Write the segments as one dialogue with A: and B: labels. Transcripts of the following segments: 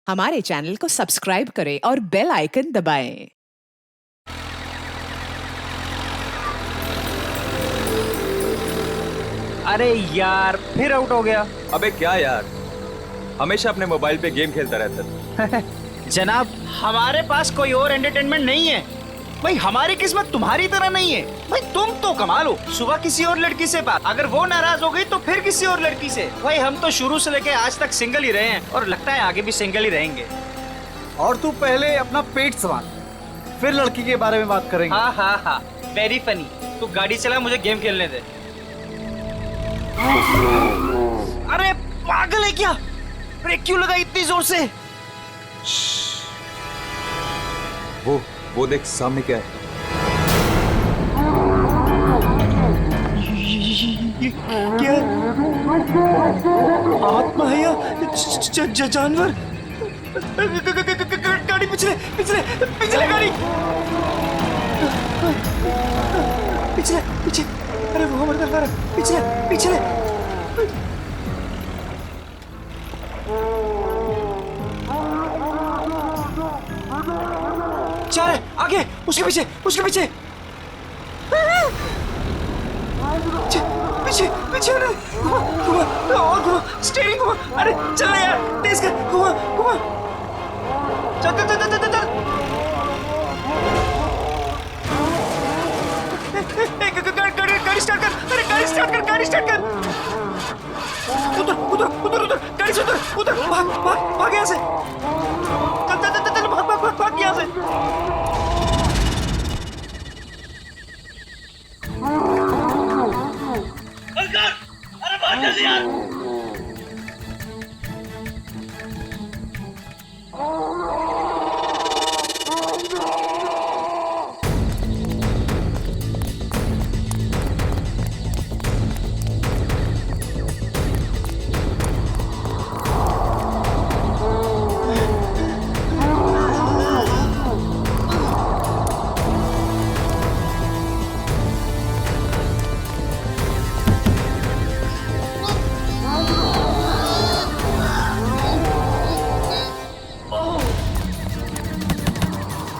A: हमारे चैनल को सब्सक्राइब करें और बेल आइकन दबाएं।
B: अरे यार फिर आउट हो गया।
C: अबे क्या यार, हमेशा अपने मोबाइल पे गेम खेलता रहता है।
B: जनाब हमारे पास कोई और एंटरटेनमेंट नहीं है भाई। हमारी किस्मत तुम्हारी तरह नहीं है भाई। तुम तो कमाल हो, सुबह किसी और लड़की से बात, अगर वो नाराज हो गई तो फिर किसी और लड़की से। भाई हम तो शुरू से लेके आज तक सिंगल ही रहे हैं और लगता है आगे भी सिंगल ही रहेंगे।
D: और तू पहले अपना पेट संभाल, फिर लड़की के बारे में बात करेंगे।
B: हाँ हाँ हाँ, वेरी फनी। तू गाड़ी चला, मुझे गेम खेलने दे। अरे पागल है क्या? ब्रेक क्यों लगाई इतनी जोर से?
C: वो देख सामने क्या है।
B: क्या आत्मा है या जानवर? गाड़ी पिछले पिछले पिछले गाड़ी पिछले पीछे। अरे वो हमारे तरफ आ रहा है। पिछले पिछले जा रहे आगे, उसके पीछे उसके पीछे पीछे पीछे। अरे घुमा घुमा और घुमा, स्टीयरिंग घुमा। अरे चल यार, तेज कर, घुमा घुमा। चल चल चल चल चल। गाड़ी स्टार्ट कर। अरे गाड़ी स्टार्ट कर, गाड़ी स्टार्ट कर। उधर उधर उधर उधर, गाड़ी से उधर उधर। भाग भाग भाग यहाँ से। चल चल चल चल, भाग भाग भाग भाग यहाँ से। अरे भाग जल्दी यार।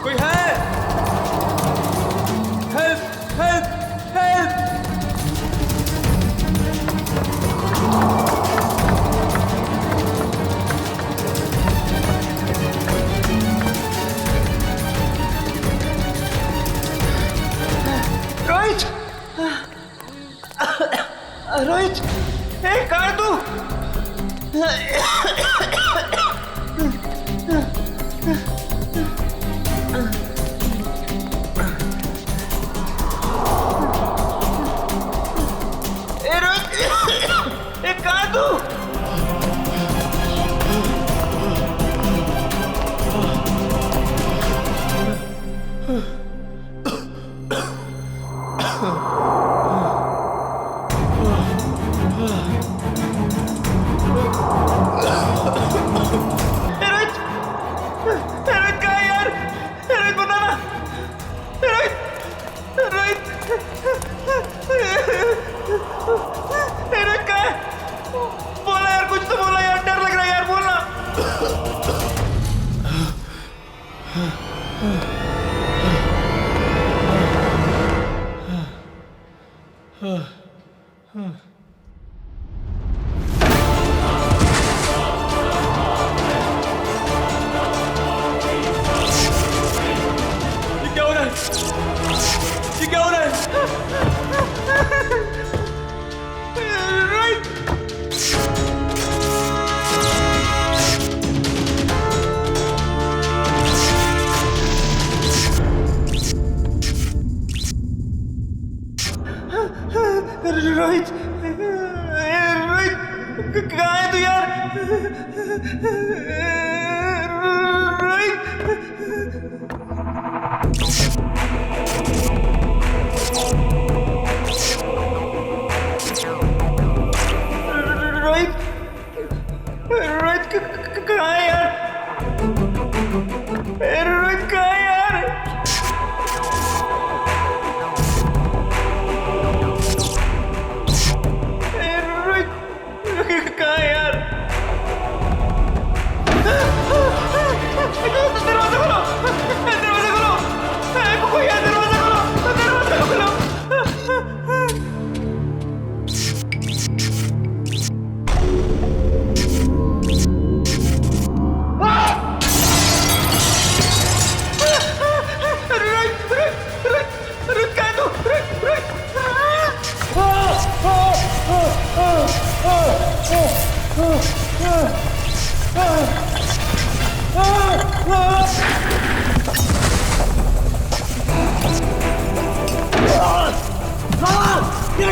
C: कोई है? Help help help!
B: Rohit, Rohit, ए कहाँ है तू? ए रोहित, ए कहाँ है तू? रोहित, रोहित कहाँ है यार? रोहित बताना। रोहित, रोहित, रोहित कहाँ है? बोला यार, कुछ तो बोला यार, डर लग रहा है यार, बोलना।
C: ये क्या हो रहा है? ये क्या हो रहा है?
B: रोहित, रोहित, रोहित कहाँ है तू यार? रोहित, रोहित, रोहित कहाँ है यार? रोहित कहाँ है यार? रोहित कहाँ है यार?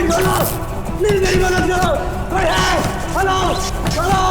E: गेट खोलो, प्लीज मेरी मदद करो, कोई है? हेलो, हेलो,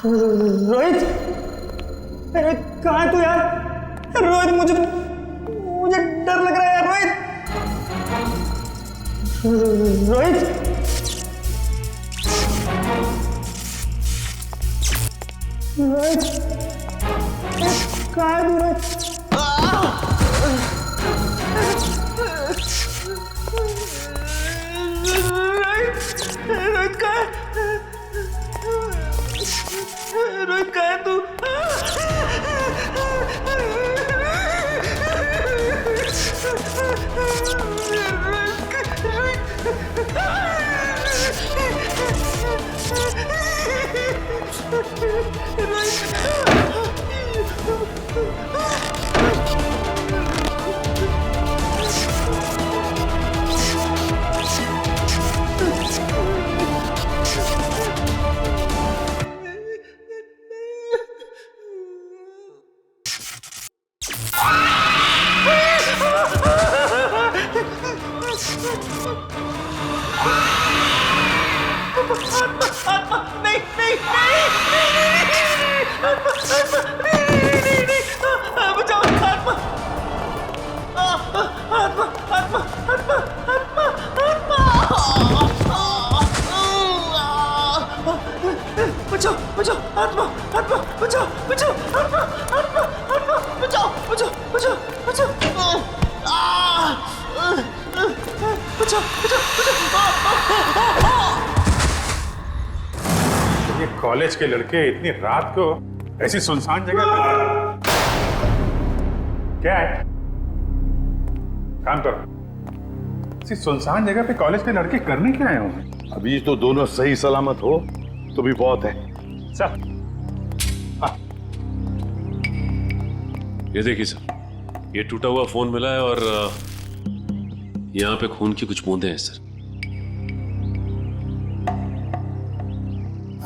E: रोहित, रोहित कहाँ है तू यार? रोहित मुझे डर लग रहा है यार। रोहित, रोहित, रोहित, कहाँ है तू रोहित? रोहित कहाँ है? रोहित कहाँ है तू? बचाओ, बचाओ, आत्मा, आत्मा, बचाओ, बचाओ, आत्मा, आत्मा, आत्मा, बचाओ, बचाओ, बचाओ, बचाओ, बचाओ, बचाओ।
F: ये कॉलेज के लड़के इतनी रात को ऐसी सुनसान जगह पर क्या है? काम करो। ऐसी सुनसान जगह पे कॉलेज के लड़के करने क्या आए होंगे?
G: अभी तो दोनों सही सलामत हो तो भी बहुत है।
F: सर,
H: ये देखिए सर, ये टूटा हुआ फोन मिला है और यहाँ पे खून की कुछ बूंदें हैं सर।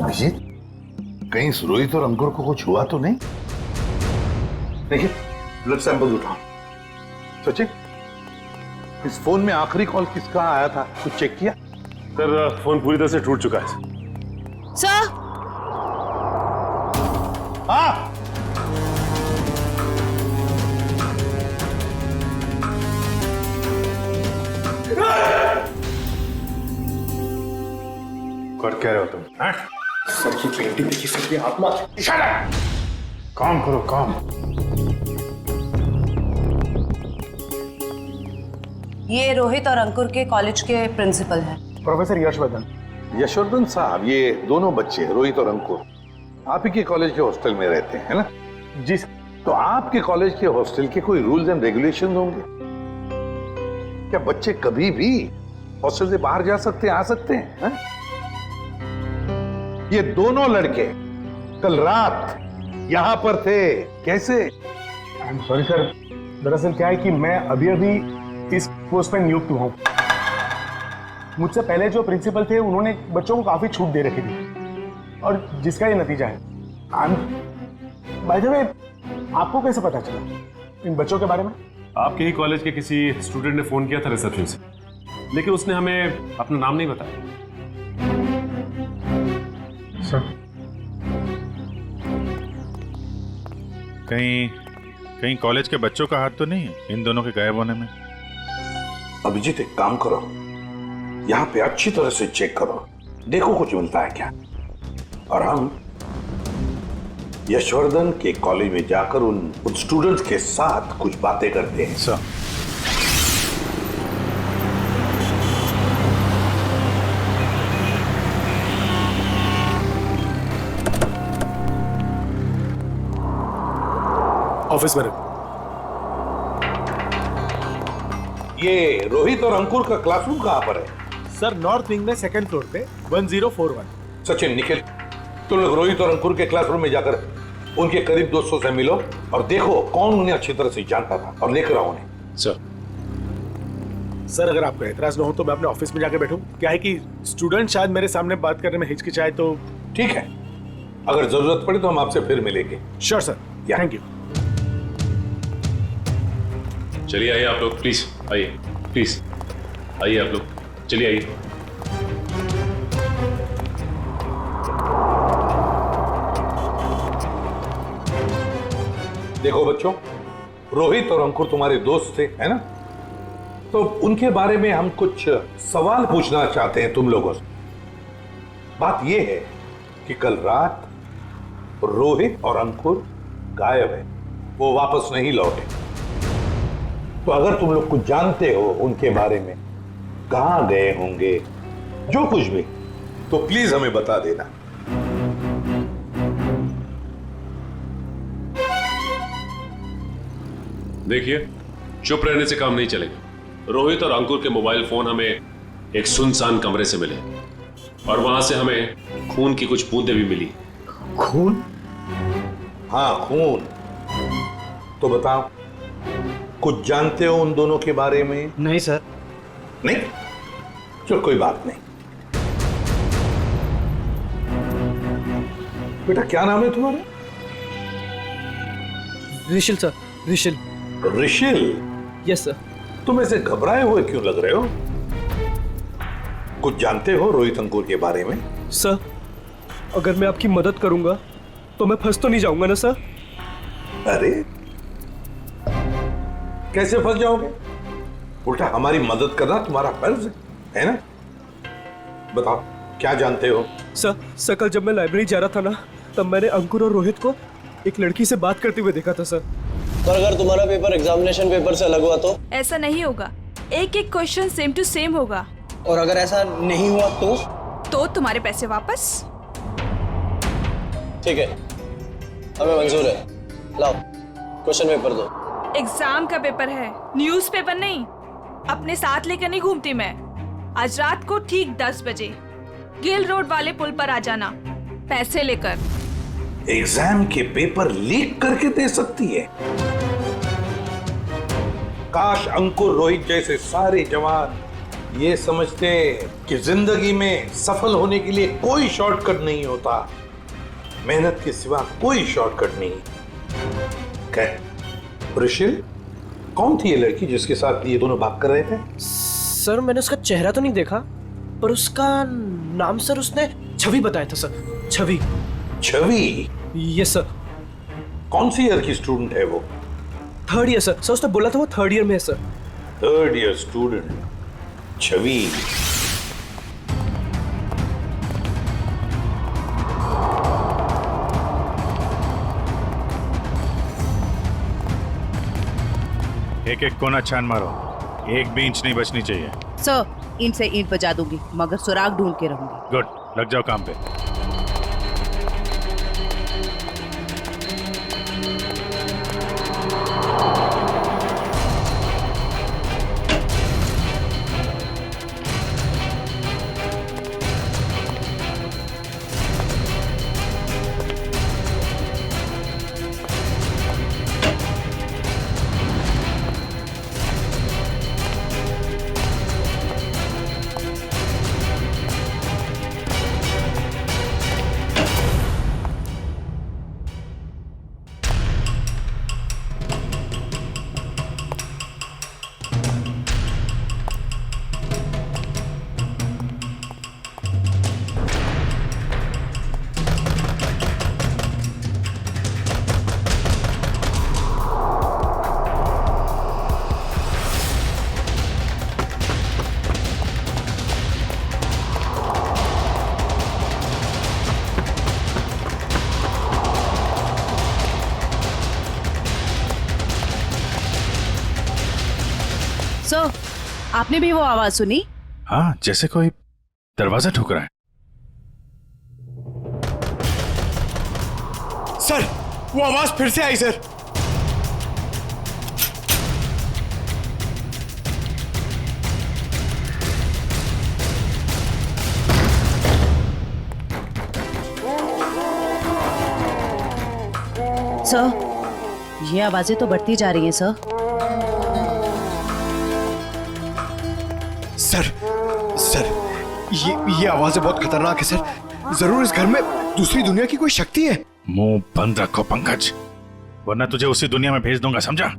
G: अभिजीत, कहीं रोहित और अंकुर को कुछ हुआ तो नहीं? देखिए, ब्लड सैंपल उठाओ। सचिन, इस फोन में आखिरी कॉल किसका आया था, कुछ चेक किया?
H: सर, फोन पूरी तरह से टूट चुका है
A: सर।
G: हाँ,
F: कर क्या रहे हो तुम? हाँ?
E: सर की पेंटिंग देखी, सर की आत्मा।
F: काम करो, काम।
I: ये रोहित और अंकुर के कॉलेज के प्रिंसिपल हैं।
E: प्रोफेसर यशवर्धन।
G: यशवर्धन साहब, ये दोनों बच्चे रोहित और अंकुर आप ही के कॉलेज के हॉस्टल में रहते हैं, है ना?
E: जी।
G: तो आपके कॉलेज के हॉस्टल के कोई रूल्स एंड रेगुलेशन होंगे क्या? बच्चे कभी भी हॉस्टल से बाहर जा सकते हैं, आ सकते हैं, है? ये दोनों लड़के कल रात यहां पर थे, कैसे?
E: सॉरी सर, दरअसल क्या है कि मैं अभी अभी इस पोस्ट पर नियुक्त हुआ हूं। मुझसे पहले जो प्रिंसिपल थे उन्होंने बच्चों को काफी छूट दे रखी थी और जिसका ये नतीजा है। बाय द वे, आपको कैसे पता चला इन बच्चों के बारे में?
H: आपके ही कॉलेज के किसी स्टूडेंट ने फोन किया था रिसेप्शन से, लेकिन उसने हमें अपना नाम नहीं बताया।
F: सर, कहीं कॉलेज के बच्चों का हाथ तो नहीं है इन दोनों के गायब होने में?
G: अभिजीत, एक काम करो, यहाँ पे अच्छी तरह से चेक करो, देखो कुछ मिलता है क्या। और हम यशवर्धन के कॉलेज में जाकर उन स्टूडेंट्स के साथ कुछ बातें करते हैं।
F: सर,
E: ऑफिस में रख।
G: ये रोहित और अंकुर का क्लासरूम कहाँ पर है?
E: सर नॉर्थ विंग में सेकंड फ्लोर पे 1041।
G: सचिन, निखिल, तुम लोग रोहित और अंकुर के क्लासरूम में जाकर उनके करीब दोस्तों से मिलो और देखो कौन उन्हें अच्छी तरह से जानता था और लेकर आओ उन्हें।
E: सर अगर आपको एतराज न हो तो मैं अपने ऑफिस में जाके बैठूं। क्या है कि स्टूडेंट शायद मेरे सामने बात करने में हिचकिचाए तो।
G: ठीक है, अगर जरूरत पड़े तो हम आपसे फिर मिलेंगे।
E: Sure sir, thank you.
H: चलिए आइए आप लोग, प्लीज आइए, प्लीज आइए आप लोग, चलिए आइए।
G: देखो बच्चों, रोहित और अंकुर तुम्हारे दोस्त थे, है ना? तो उनके बारे में हम कुछ सवाल पूछना चाहते हैं तुम लोगों से। बात यह है कि कल रात रोहित और अंकुर गायब है, वो वापस नहीं लौटे। तो अगर तुम लोग कुछ जानते हो उनके बारे में, कहां गए होंगे, जो कुछ भी, तो प्लीज हमें बता देना।
H: देखिए, चुप रहने से काम नहीं चलेगा। रोहित और अंकुर के मोबाइल फोन हमें एक सुनसान कमरे से मिले और वहां से हमें खून की कुछ बूंदें भी मिली।
E: खून?
G: हाँ, खून। तो बताओ, कुछ जानते हो उन दोनों के बारे में?
D: नहीं सर।
G: नहीं? चलो कोई बात नहीं। बेटा क्या नाम है तुम्हारा?
D: Rishil sir, Rishil.
G: Rishil?
D: Yes sir.
G: तुम ऐसे घबराए हुए क्यों लग रहे हो? कुछ जानते हो रोहित अंकुर के बारे में?
D: सर, अगर मैं आपकी मदद करूंगा तो मैं फंस तो नहीं जाऊंगा ना सर?
G: अरे कैसे फंस जाओगे? उल्टा हमारी मदद करना तुम्हारा फर्ज है ना? बताओ क्या जानते हो?
D: सर कल जब मैं लाइब्रेरी जा रहा था ना, तब मैंने अंकुर और रोहित को एक लड़की से बात करते हुए देखा था सर।
J: पर अगर तुम्हारा पेपर एग्जामिनेशन पेपर से अलग हुआ तो?
K: ऐसा नहीं होगा, एक एक क्वेश्चन सेम टू सेम होगा।
J: और अगर ऐसा नहीं हुआ तो
K: तुम्हारे पैसे वापस।
J: ठीक है, हमें मंजूर है। लाओ क्वेश्चन पेपर दो।
K: एग्जाम का पेपर है, न्यूज़पेपर नहीं। अपने साथ लेकर नहीं घूमती मैं। आज रात को ठीक 10 बजे गिल रोड वाले पुल पर आ जाना, पैसे लेकर।
G: एग्जाम के पेपर लीक करके दे सकती है? काश अंकुर रोहित जैसे सारे जवान ये समझते कि जिंदगी में सफल होने के लिए कोई शॉर्टकट नहीं होता, मेहनत के सिवा कोई शॉर्टकट नहीं। ऋषिल, कौन थी ये लड़की जिसके साथ ये दोनों बात कर रहे थे?
D: सर मैंने उसका चेहरा तो नहीं देखा, पर उसका नाम सर उसने छवि बताया था sir. Chhavi.
G: Chhavi?
D: Yes sir.
G: कौन सी ईयर की स्टूडेंट है वो?
D: 3rd year sir. उसने बोला था वो 3rd ईयर में है सर।
G: 3rd ईयर स्टूडेंट छवि।
F: एक एक कोना छान मारो, एक भी इंच नहीं बचनी चाहिए।
I: सर, ईंट से ईंट बजा दूंगी, मगर सुराग ढूंढ के रहूंगी।
F: गुड, लग जाओ काम पे।
I: सर, आपने भी वो आवाज सुनी?
F: हाँ, जैसे कोई दरवाजा ठोक रहा है।
E: सर वो आवाज फिर से आई सर।
I: सर, ये आवाजें तो बढ़ती जा रही हैं सर।
L: सर, ये आवाजें बहुत खतरनाक है सर। जरूर इस घर में दूसरी दुनिया की कोई शक्ति है।
F: मुंह बंद रखो पंकज, वरना तुझे उसी दुनिया में भेज दूंगा, समझा?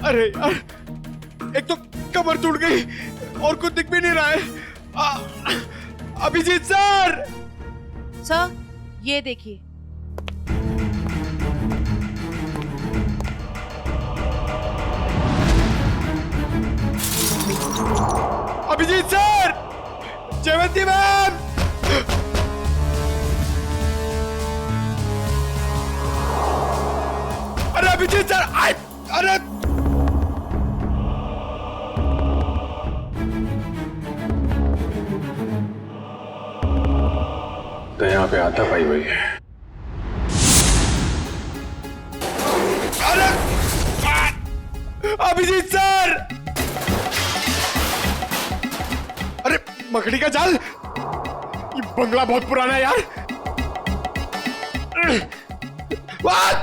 L: अरे यार, एक तो कमर टूट गई और कुछ दिख भी नहीं रहा है। अभिजीत सर!
I: सर, ये देखिए।
L: अभिजीत सर! जयवंती मैम! अरे अभिजीत सर! अरे
F: तो यहाँ पे आता पाई हुई है।
L: अरे अभिजीत सर! अरे मकड़ी का जाल! ये बंगला बहुत पुराना है यार। What?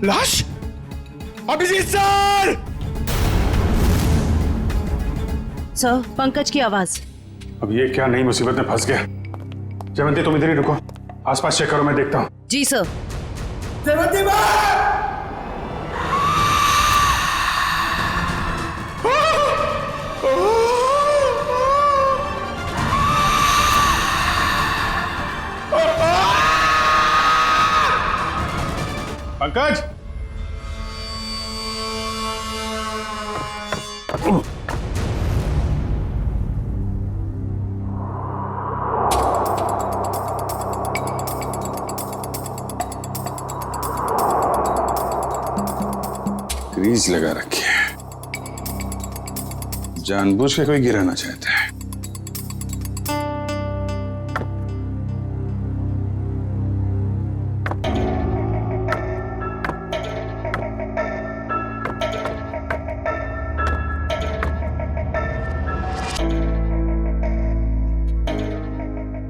L: लाश? अभिजीत सर!
I: सर, पंकज की आवाज।
F: अब ये क्या नई मुसीबत में फंस गया। जयवंती तुम इधर ही रुको, आसपास चेक करो, मैं देखता हूँ।
I: जी sir.
L: Jaywanti ma'am!
F: Pankaj! Grease लगा रखी है, जानबूझ के कोई गिराना चाहता है।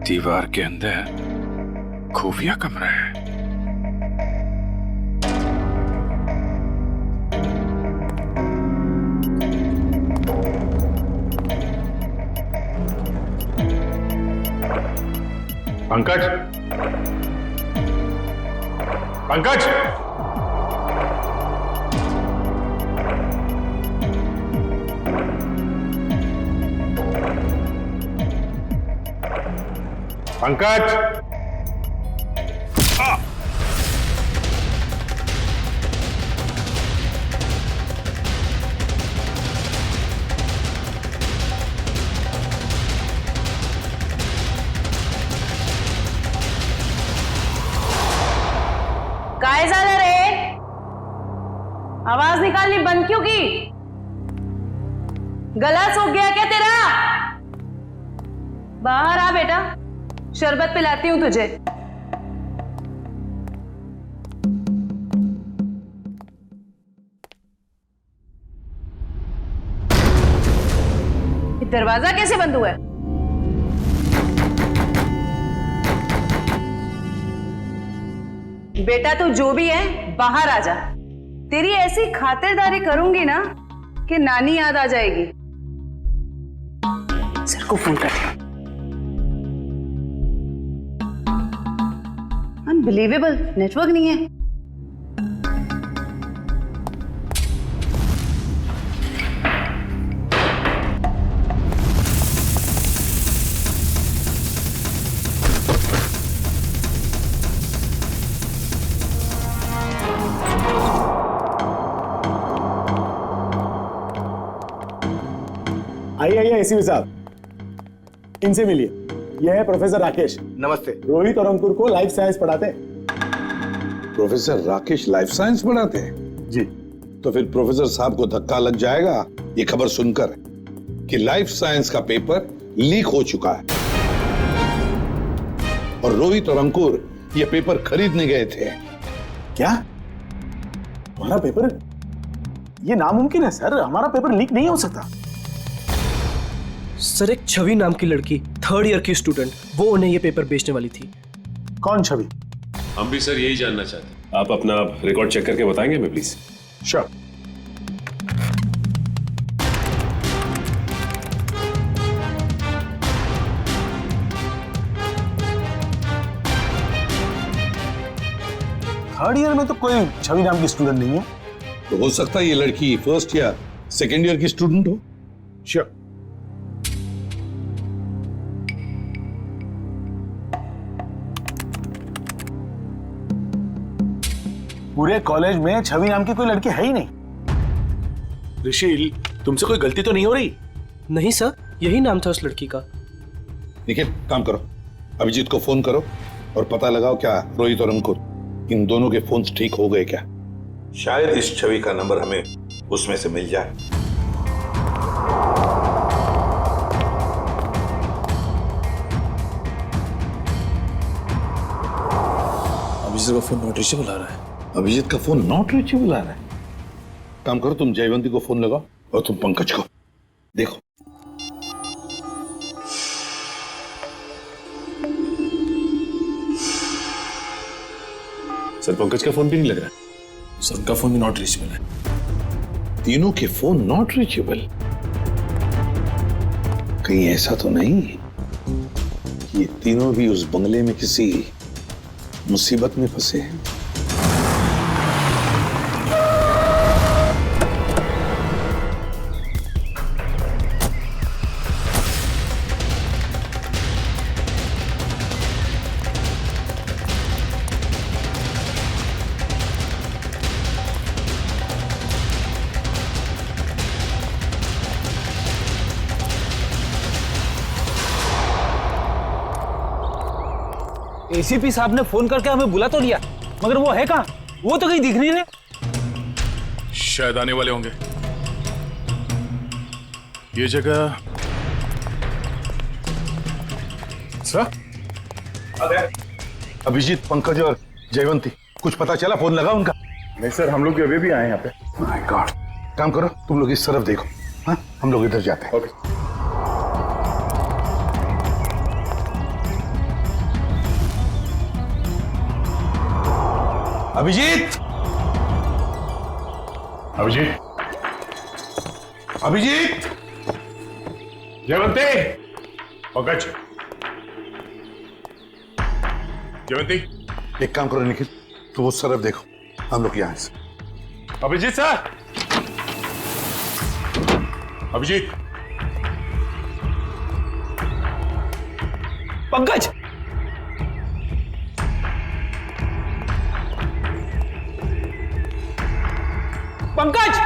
F: दीवार के अंदर खुफिया कमरा है। पंकज! पंकज! पंकज!
I: काय झालं रे? आवाज निकालनी बंद क्यों की? गला सूख गया क्या तेरा? बाहर आ बेटा, शरबत पिलाती हूं तुझे। दरवाजा कैसे बंद हुआ है? बेटा तू जो भी है बाहर आ जा। तेरी ऐसी खातिरदारी करूंगी ना कि नानी याद आ जाएगी। सर को फोन कर। अनबिलीवेबल, नेटवर्क नहीं है।
E: आइए एसीपी साहब, इनसे मिलिए। यह है प्रोफेसर राकेश।
G: नमस्ते।
E: रोहित और अंकुर को लाइफ साइंस पढ़ाते हैं।
G: प्रोफेसर राकेश लाइफ साइंस पढ़ाते हैं?
E: जी।
G: तो फिर प्रोफेसर साहब को धक्का लग जाएगा ये खबर सुनकर कि लाइफ साइंस का पेपर लीक हो चुका है और रोहित और अंकुर ये पेपर खरीदने गए थे।
E: क्या? हमारा पेपर? ये नामुमकिन है सर, हमारा पेपर लीक नहीं हो सकता।
D: सर, एक छवि नाम की लड़की, 3rd ईयर की स्टूडेंट, वो उन्हें ये पेपर बेचने वाली थी।
E: कौन छवि?
H: हम भी सर यही जानना चाहते हैं। आप अपना रिकॉर्ड चेक करके बताएंगे हमें प्लीज?
E: श्योर। थर्ड ईयर में तो कोई छवि नाम की स्टूडेंट नहीं है।
G: तो हो सकता है ये लड़की 1st या 2nd ईयर की स्टूडेंट हो।
E: श्योर। पूरे कॉलेज में छवि नाम की कोई लड़की है ही नहीं।
L: ऋषि, तुमसे कोई गलती तो नहीं हो रही?
D: नहीं सर, यही नाम था उस लड़की का।
G: निखिल, काम करो, अभिजीत को फोन करो और पता लगाओ क्या रोहित और अंकुर इन दोनों के फोन्स ठीक हो गए क्या। शायद इस छवि का नंबर हमें उसमें से मिल जाए।
J: अभिजीत का फोन नॉट रीचेबल आ रहा है।
G: अभिजीत का फोन नॉट रीचेबल आ रहा है। काम करो, तुम जयवंती को फोन लगाओ और तुम पंकज को। देखो।
H: सर, पंकज का फोन भी नहीं लग रहा।
J: सर, उनका फोन भी नॉट रीचेबल है।
G: तीनों के फोन नॉट रीचेबल। कहीं ऐसा तो नहीं कि ये तीनों भी उस बंगले में किसी मुसीबत में फंसे हैं?
B: एसीपी साहब ने फोन करके हमें बुला तो लिया, मगर वो है कहाँ? वो तो कहीं दिख नहीं रहे।
F: शायद आने वाले होंगे। ये जगह सर?
G: अभिजीत, पंकज और जयवंती, कुछ पता चला? फोन लगा उनका?
E: नहीं सर, हम लोग अभी भी आए यहाँ पे।
G: My God. काम करो, तुम लोग इस तरफ देखो। हाँ, हम लोग इधर जाते हैं।
E: ओके।
G: अभिजीत,
F: अभिजीत,
G: अभिजीत,
F: जयवंती, पंकज, जयवंती।
G: एक काम करो निखिल, तुम उस तरफ देखो, हम लोग यहाँ से।
F: Abhijit sir, Abhijit,
B: Pankaj, Pankaj,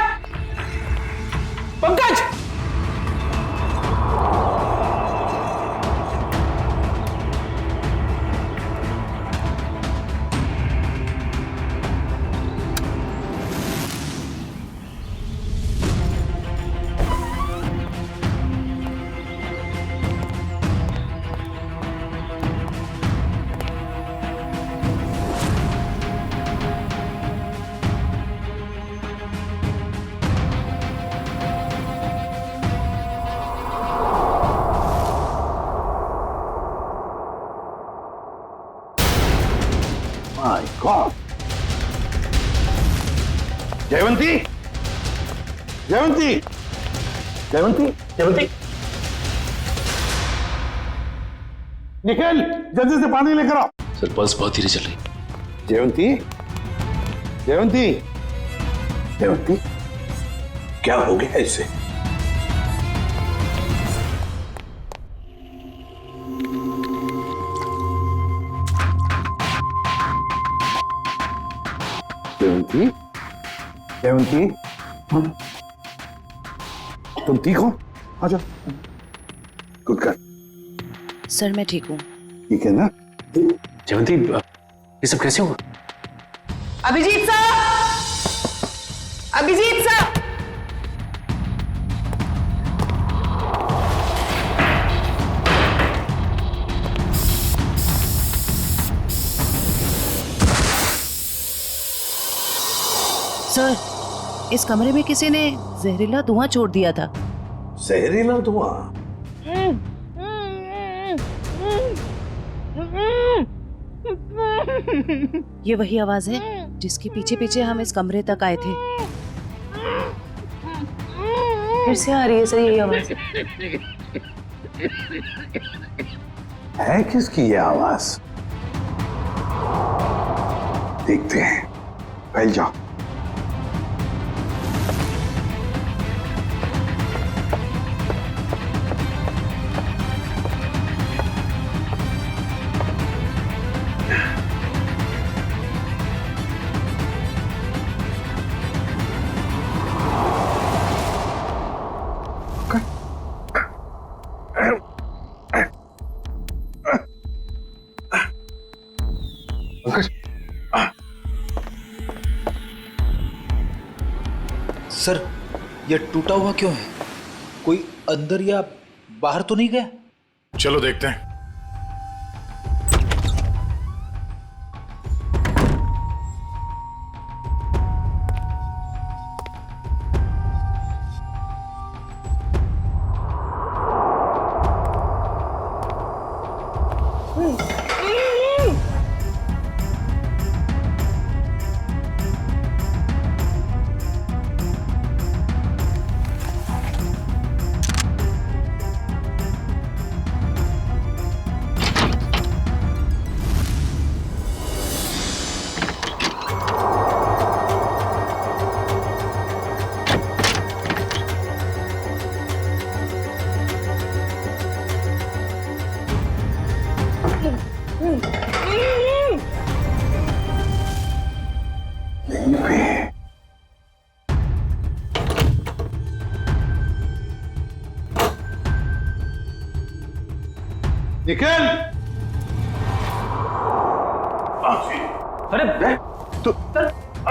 B: Pankaj.
G: My God. Jaywanti, Jaywanti, Jaywanti, Jaywanti, Nikhil, जल्दी से पानी लेकर आओ।
H: सर, पल्स बहुत धीरे चल रही।
G: जयवंती, जयवंती, जयवंती, क्या हो गया इससे? जयवंती, जयवंती, तुम ठीक हो? आजा, खुद कर।
I: सर मैं ठीक हूँ।
G: ठीक है ना?
J: जयवंती, ये सब कैसे हुआ?
I: अभिजीत साहब, अभिजीत साहब, सर इस कमरे में किसी ने जहरीला धुआं छोड़ दिया था।
G: जहरीला धुआं?
I: ये वही आवाज है जिसके पीछे पीछे हम इस कमरे तक आए थे। फिर से आ रही है सर यही आवाज।
G: है किसकी ये आवाज? देखते हैं। फैल जाओ।
B: सर ये टूटा हुआ क्यों है? कोई अंदर या बाहर तो नहीं गया?
F: चलो देखते हैं।
G: निखिल!
E: अरे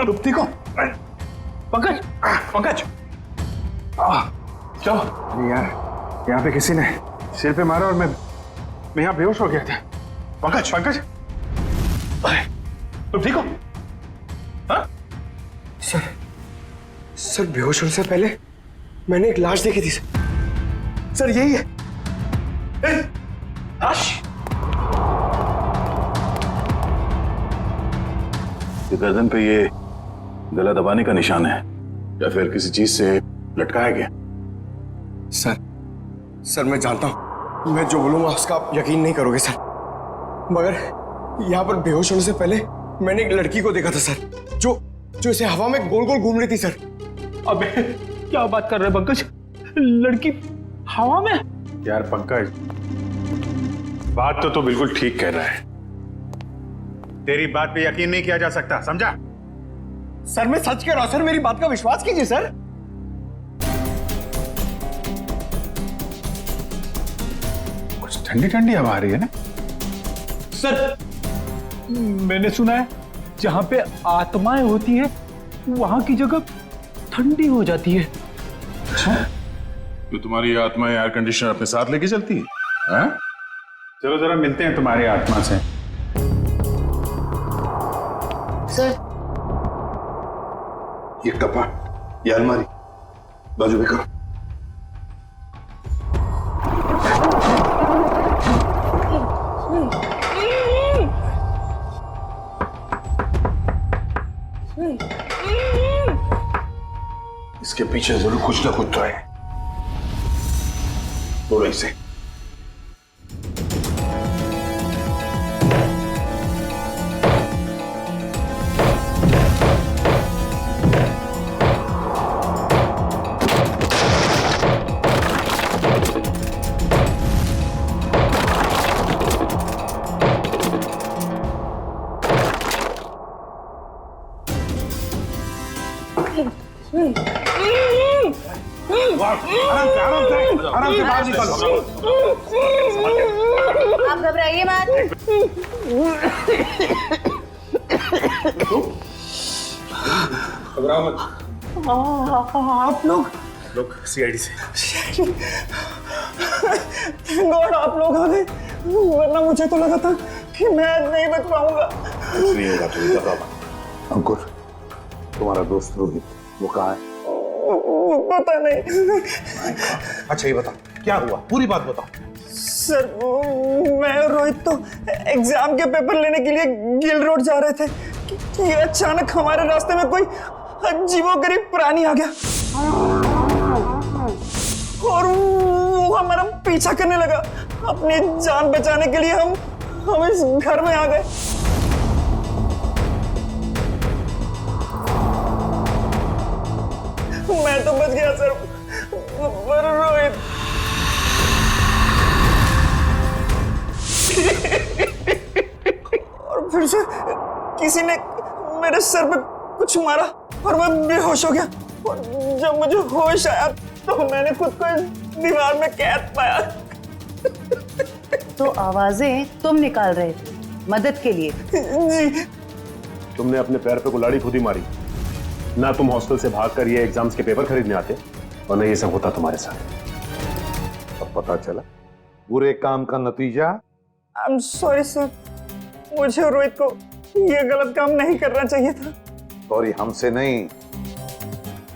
G: तू ठीक हो?
E: पंकज, पंकज,
G: चलो।
E: अरे यार यहाँ पे किसी ने सिर पे मारा और मैं यहाँ बेहोश हो गया था।
G: पंकज,
E: पंकज, तुम ठीक हो? हाँ?
L: सर बेहोश होने से पहले मैंने एक लाश देखी थी सर, यही है।
E: लाश?
G: ये गर्दन पे ये गला दबाने का निशान है या फिर किसी चीज से लटकाया गया?
L: सर मैं जानता हूं मैं जो बोलूंगा उसका आप यकीन नहीं करोगे सर, मगर यहाँ पर बेहोश होने से पहले मैंने एक लड़की को देखा था सर, जो इसे हवा में गोल गोल घूम रही थी सर।
E: अबे क्या बात कर रहे हैं पंकज? लड़की हवा में?
F: यार पंकज, बात तो तू बिल्कुल ठीक कह रहा है। तेरी बात पे यकीन नहीं किया जा सकता, समझा?
L: सर मैं सच कह रहा हूं सर, मेरी बात का विश्वास कीजिए सर।
F: कुछ ठंडी ठंडी हवा आ रही है ना?
E: सर मैंने सुना है जहां पे आत्माएं होती है वहां की जगह ठंडी हो जाती है।
F: अच्छा, तो तुम्हारी आत्मा एयर कंडीशनर अपने साथ लेके चलती है? हाँ? चलो जरा मिलते हैं तुम्हारी आत्मा से।
I: सर
G: ये कपड़ा, ये अलमारी बाजू में करो। इसके पीछे जरूर कुछ ना कुछ तो है। तोड़ो इसे। आराम से आराम से बाहर निकल।
I: आप घबराइए मत।
F: घबराओ मत।
L: आप लोग
F: सीआईडी से।
L: गॉड आप लोग आ गए, वरना मुझे तो लगा था कि मैं आज नहीं बच पाऊंगा।
G: कुछ नहीं होगा, तुम घबराओ। अंकुर, तुम्हारा दोस्त रोहित वो कहाँ है?
L: पता नहीं।
G: अच्छा ये बता, क्या हुआ? पूरी बात बताओ।
L: सर मैं और रोहित तो एग्जाम के पेपर लेने के लिए गिल रोड जा रहे थे कि अचानक हमारे रास्ते में कोई अजीबोगरीब प्राणी आ गया और वो हमारा पीछा करने लगा। अपनी जान बचाने के लिए हम इस घर में आ गए। मैं तो बच गया सर, पर रोहित और फिर से किसी ने मेरे सर पे कुछ मारा और मैं बेहोश हो गया। और जब मुझे होश आया तो मैंने खुद को इस दीवार में कैद पाया।
I: तो आवाजें तुम निकाल रहे थे मदद के लिए?
L: जी।
E: तुमने अपने पैर पे कुल्हाड़ी खुद ही मारी ना। तुम हॉस्टल से भागकर ये एग्जाम्स के पेपर खरीदने आते और न ये सब होता तुम्हारे साथ।
G: अब पता चला बुरे काम का नतीजा।
L: आई एम सॉरी सर, मुझे रोहित को ये गलत काम नहीं करना चाहिए था।
G: सॉरी हमसे नहीं,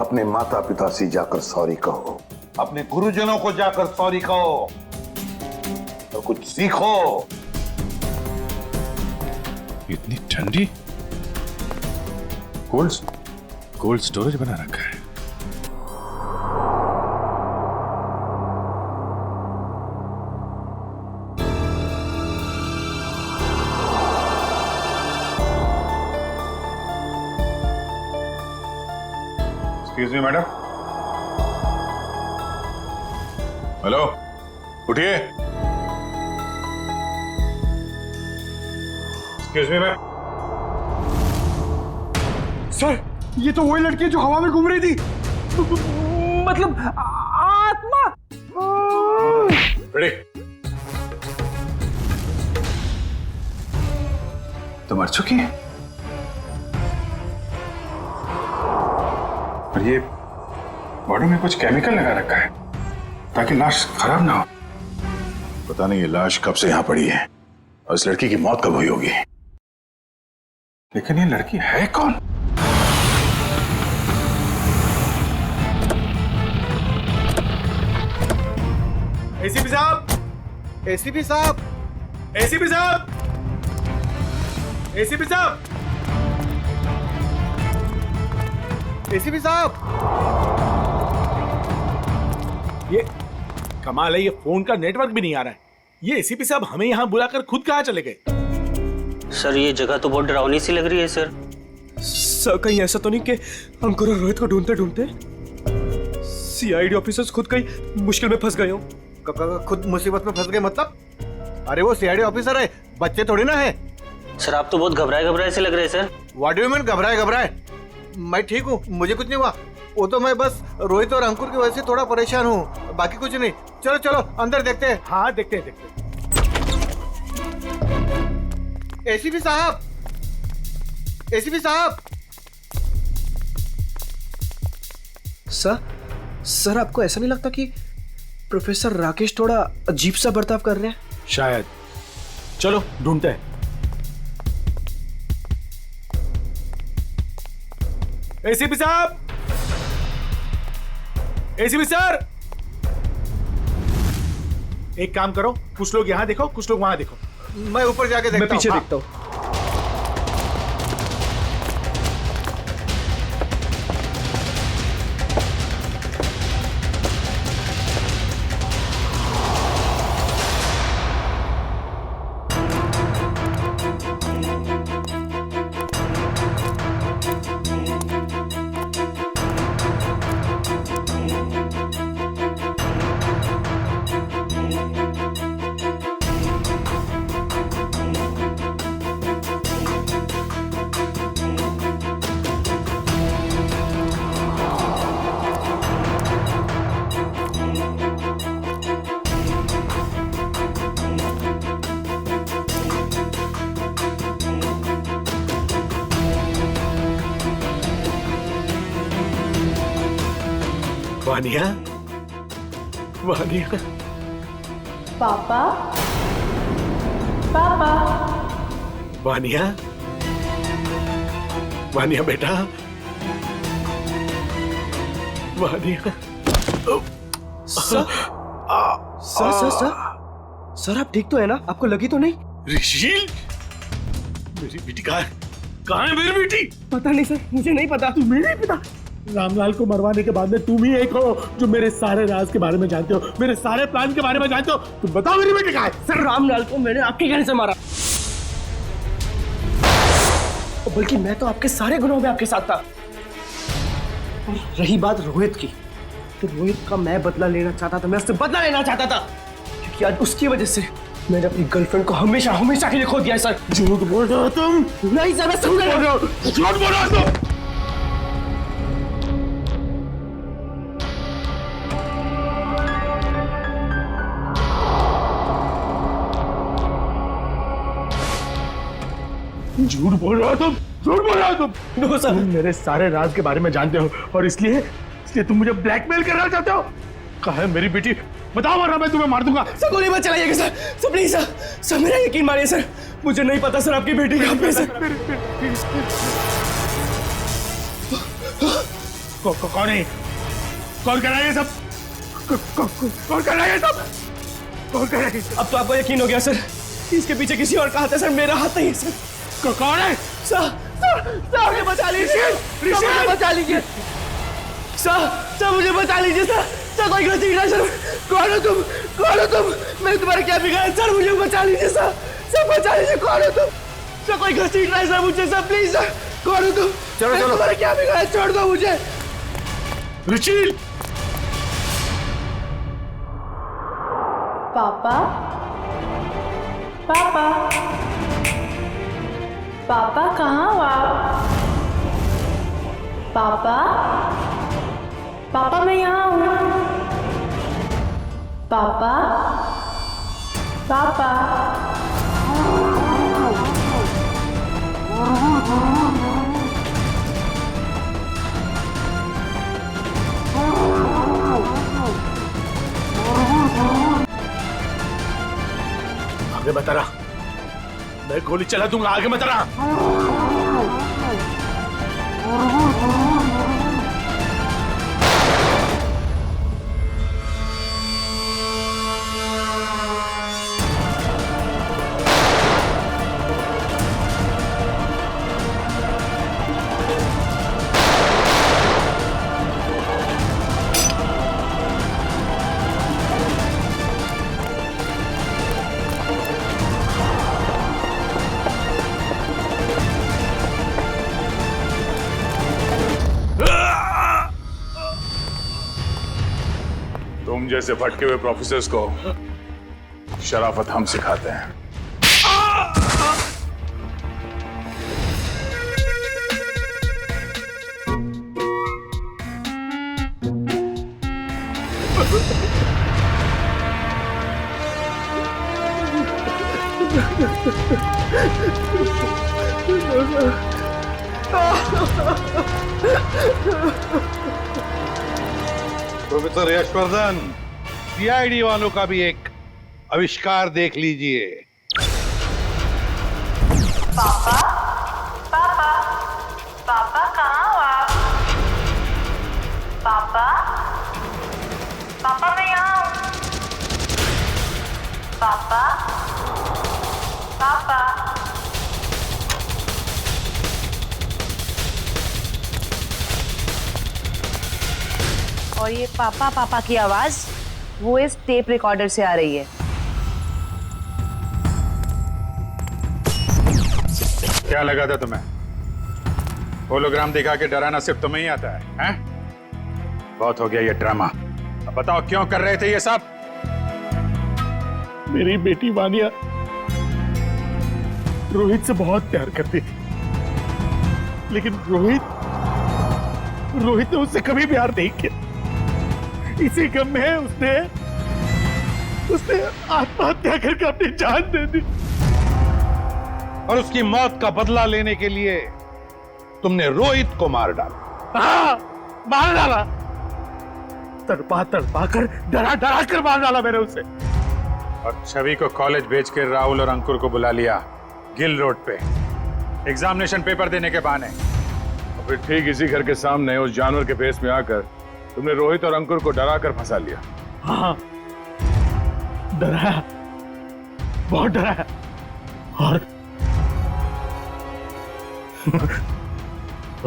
G: अपने माता पिता से जाकर सॉरी कहो, अपने गुरुजनों को जाकर सॉरी कहो और कुछ सीखो।
F: इतनी ठंडी कोल्ड स्टोरेज बना रखा है। Excuse me madam. हेलो, उठिए। Excuse me ma'am.
L: सर ये तो वही लड़की है जो हवा में घूम रही थी, मतलब आत्मा।
F: रेडी? तो मर चुकी है और ये बॉडी में कुछ केमिकल लगा रखा है ताकि लाश खराब ना हो। पता नहीं ये लाश कब से यहां पड़ी है और इस लड़की की मौत कब हुई होगी। लेकिन ये लड़की है कौन?
L: एसीपी साहब, एसीपी साहब, एसीपी साहब, एसीपी साहब, एसीपी साहब। ये कमाल है, ये फोन का नेटवर्क भी नहीं आ रहा है। ये एसीपी साहब हमें यहाँ बुलाकर खुद कहाँ चले गए?
J: सर ये जगह तो बहुत डरावनी सी लग रही है सर।
L: सर कहीं ऐसा तो नहीं कि अंकुर और रोहित को ढूंढते ढूंढते सीआईडी ऑफिसर्स खुद कहीं मुश्किल में फंस गए हो?
G: खुद मुसीबत में फंस गए मतलब? अरे वो सीआईडी ऑफिसर है, बच्चे थोड़ी ना है।
J: सर आप तो बहुत घबराए से लग रहे हैं sir.
G: What do you mean घबराए? मैं ठीक हूँ, मुझे कुछ नहीं हुआ। वो तो मैं बस रोहित और अंकुर की वजह से थोड़ा परेशान हूँ, बाकी कुछ नहीं। चलो चलो अंदर देखते हैं।
L: हाँ देखते हैं।
G: एसीपी साहब, एसीपी साहब।
D: सर आपको ऐसा नहीं लगता कि प्रोफेसर राकेश थोड़ा अजीब सा बर्ताव कर रहे हैं?
L: शायद। चलो ढूंढते हैं। एसीपी साहब, एसीपी सर, एक काम करो, कुछ लोग यहां देखो, कुछ लोग वहां देखो।
G: मैं ऊपर जाके देखता हूं।
D: मैं पीछे देखता हूं।
E: वानिया, वानिया,
I: पापा, पापा,
E: वानिया, वानिया बेटा, Vaniya.
D: Sir sir sir sir sir आप ठीक तो है ना? आपको लगी तो नहीं?
E: ऋषि, मेरी बेटी कहाँ है मेरी बेटी?
D: पता नहीं सर, मुझे नहीं पता।
E: तुम्हें नहीं पता? रामलाल को मरवाने के बाद में तुम ही एक हो जो मेरे सारे राज के बारे में जानते हो, मेरे सारे प्लान के बारे में जानते हो। तुम बताओ मेरी बेटी कहाँ है?
D: सर रामलाल को मैंने आपके कहने से मारा, बल्कि मैं तो आपके सारे गुनाहों में आपके साथ था। रही बात रोहित की, तो रोहित का मैं बदला लेना चाहता था, मैं उससे बदला लेना चाहता था, क्योंकि आज उसकी वजह से मैंने अपनी गर्लफ्रेंड को हमेशा हमेशा के लिए खो दिया है सर।
E: झूठ बोल रहे हो तुम?
D: नहीं सर, मैं समझ रहा हूं।
E: झूठ बोल रहे हो तुम? झूठ बोल रहे हो तुम? झूठ बोल रहे हो तुम?
D: नो सर,
E: तुम मेरे सारे राज के बारे में जानते हो और इसलिए तुम मुझे ब्लैकमेल करना चाहते हो। कहाँ है मेरी बेटी? बताओ वरना मैं तुम्हें मार दूंगा।
D: सर गोली मत चलाइएगा sir, sir please sir, sir मेरा यकीन मानिए सर, मुझे नहीं पता सर आपकी बेटी कहाँ पे है सर।
E: कौन है? कौन कर रहा है ये सब? कौन कर रहा है ये सब? कौन कर रहा है?
D: अब तो आपको यकीन हो गया सर, इसके पीछे किसी और का हाथ है सर, मेरा हाथ नहीं है सर।
E: कौन है?
D: सर मुझे बचा लीजिए, मुझे बचा लीजिए सर, मुझे बचा लीजिए सर, कोई गलती नहीं सर। कौन हो तुम? कौन हो तुम? मैंने तुम्हारे क्या बिगाड़ा सर? मुझे बचा लीजिए सर, बचा लीजिए। कौन हो तुम? सर कोई गलती नहीं सर मुझे सर, प्लीज सर। कौन हो तुम? चलो तुम्हारे क्या बिगाड़ा? छोड़ दो मुझे।
E: रुचिल,
I: पापा, पापा, पापा कहाँ हो आप? पापा, पापा मैं यहाँ हूँ। पापा, पापा,
E: आगे मत रहा, मैं गोली चला दूंगा। आगे मत रहा।
F: तुम जैसे भटके हुए प्रोफेसर्स को शराफत हम सिखाते हैं।
G: प्रोफेसर यशवर्धन, सीआईडी वालों का भी एक आविष्कार देख लीजिए।
I: पापा, पापा, पापा कहाँ हो आप? पापा, पापा मैं यहाँ हूँ। पापा, पापा, और ये पापा पापा की आवाज वो इस टेप रिकॉर्डर से आ रही है।
F: क्या लगा था तुम्हें? होलोग्राम दिखा के डराना सिर्फ तुम्हें ही आता है, हैं? बहुत हो गया ये ड्रामा। अब बताओ क्यों कर रहे थे ये सब?
E: मेरी बेटी वानिया रोहित से बहुत प्यार करती थी, लेकिन रोहित ने उससे कभी प्यार नहीं किया। इसी गम में उसने आत्महत्या करके अपनी जान दे दी।
G: और उसकी मौत का बदला लेने के लिए तुमने रोहित को मार डाला।
E: हाँ, मार डाला। पाकर डरा डरा कर मार डाला मैंने उसे।
F: और छवि को कॉलेज भेज के राहुल और अंकुर को बुला लिया गिल रोड पे एग्जामिनेशन पेपर देने के बहाने।
E: और फिर ठीक इसी घर के सामने उस जानवर के फेस में आकर तुमने रोहित और अंकुर को डरा कर फंसा लिया। हाँ, डराया, बहुत डराया। और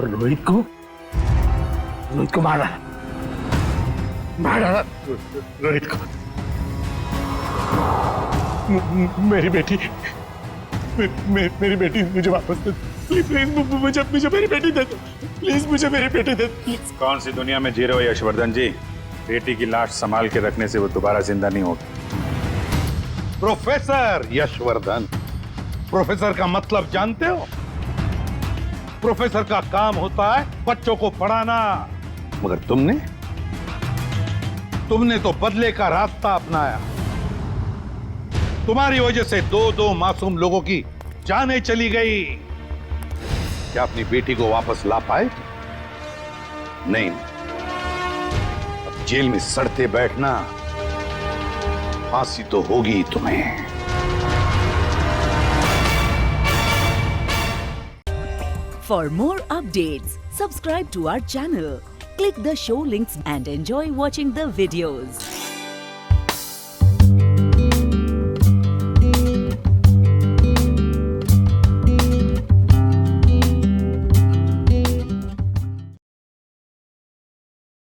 E: रोहित को मारा रोहित को। मेरी बेटी मुझे वापस दे, प्लीज मुझे मेरी बेटी दे दो, प्लीज मुझे मेरी बेटी दे दो।
F: कौन सी दुनिया में जी रहे हो यशवर्धन जी? बेटी की लाश संभाल के रखने से वो दोबारा जिंदा नहीं होगी।
G: प्रोफेसर यशवर्धन, प्रोफेसर का मतलब जानते हो? प्रोफेसर का काम होता है बच्चों को पढ़ाना, मगर तुमने तो बदले का रास्ता अपनाया। तुम्हारी वजह से दो मासूम लोगों की जानें चली गई। क्या अपनी बेटी को वापस ला पाए? नहीं, अब जेल में सड़ते बैठना, फांसी तो होगी ही तुम्हें।
A: For more updates, subscribe to our channel, click the show links and enjoy watching the videos.